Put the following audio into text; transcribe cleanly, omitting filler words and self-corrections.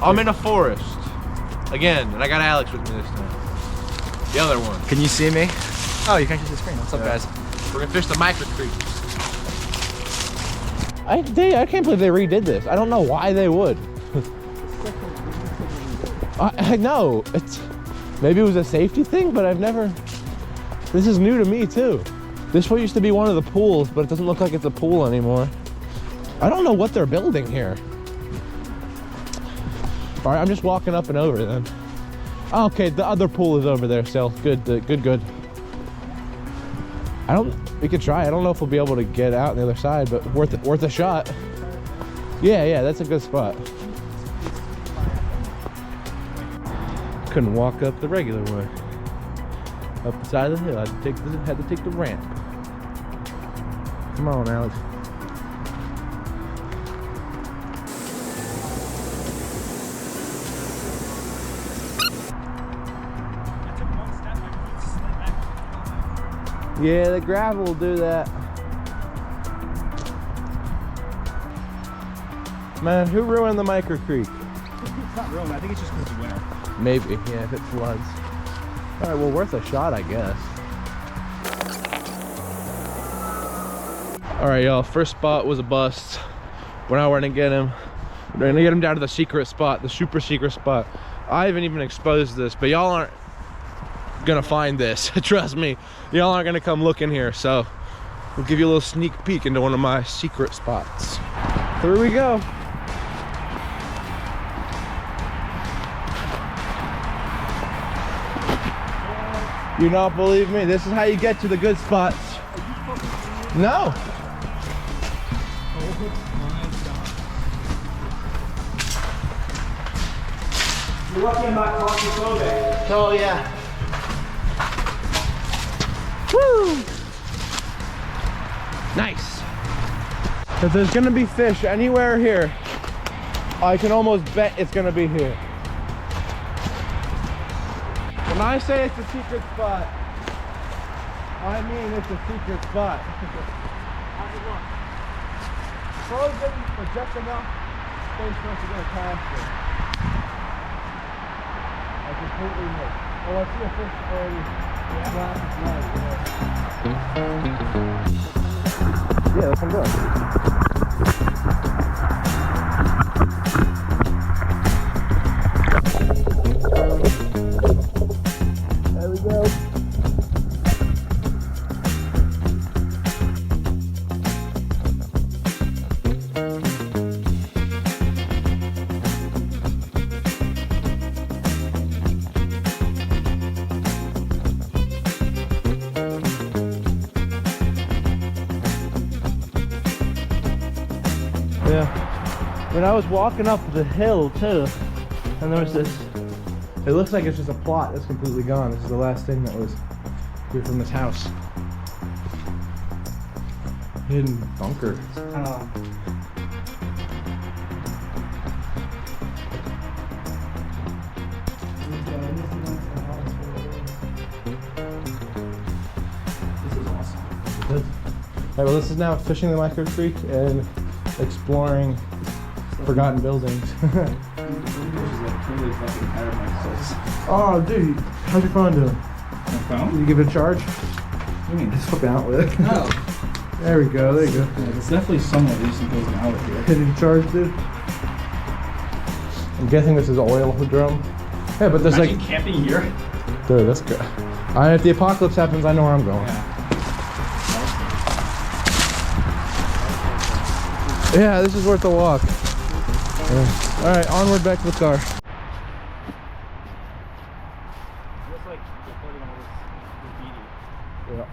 I'm in a forest. Again, and I got Alex with me this time. The other one. Can you see me? Oh, you can see the screen. What's up, guys? We're gonna fish the Micro Creek. I can't believe they redid this. I don't know why they would. I know. Maybe it was a safety thing, but I've never... This is new to me, too. This one used to be one of the pools, but it doesn't look like it's a pool anymore. I don't know what they're building here. All right, I'm just walking up and over then. Oh, okay, the other pool is over there still. Good. We could try. I don't know if we'll be able to get out on the other side, but worth a shot. Yeah, that's a good spot. Couldn't walk up the regular way. Up the side of the hill. Had to take the ramp. Come on, Alex. Yeah, the gravel will do that. Man, who ruined the Micro Creek? It's not ruined. I think it's just because it's winter. Maybe, yeah, if it floods. All right, well, worth a shot, I guess. All right, y'all, first spot was a bust. We're now gonna get him. We're gonna get him down to the secret spot, the super secret spot. I haven't even exposed this, but y'all aren't gonna find this. Trust me, y'all aren't gonna come looking here. So we'll give you a little sneak peek into one of my secret spots. Here we go. You not believe me? This is how you get to the good spots. No. You're lucky I'm not claustrophobic. Oh yeah. Woo! Nice. If there's gonna be fish anywhere here, I can almost bet it's gonna be here. When I say it's a secret spot, I mean it's a secret spot. How's it look? Frozen, but just enough space for us to get past it. I completely missed. Oh, I see a fish already. Yeah, that's what I'm doing. There we go. Yeah. When I was walking up the hill too, and there was this, it looks like it's just a plot that's completely gone. This is the last thing that was here from this house. Hidden bunker. This is awesome. Good. Alright, well this is now fishing the Micro Creek and exploring forgotten buildings. Oh dude, how's your phone doing? My phone? Did you give it a charge? What do you mean? Just flip out with it. No. There we go, there you go. Yeah, it's definitely somewhat recent goes an outlet here. Hidden charge, dude. I'm guessing this is oil drum. Yeah, but there's Imagine like, camping here. dude, that's good. If the apocalypse happens, I know where I'm going. Yeah, this is worth a walk. Yeah. All right, onward back to the car. Yeah.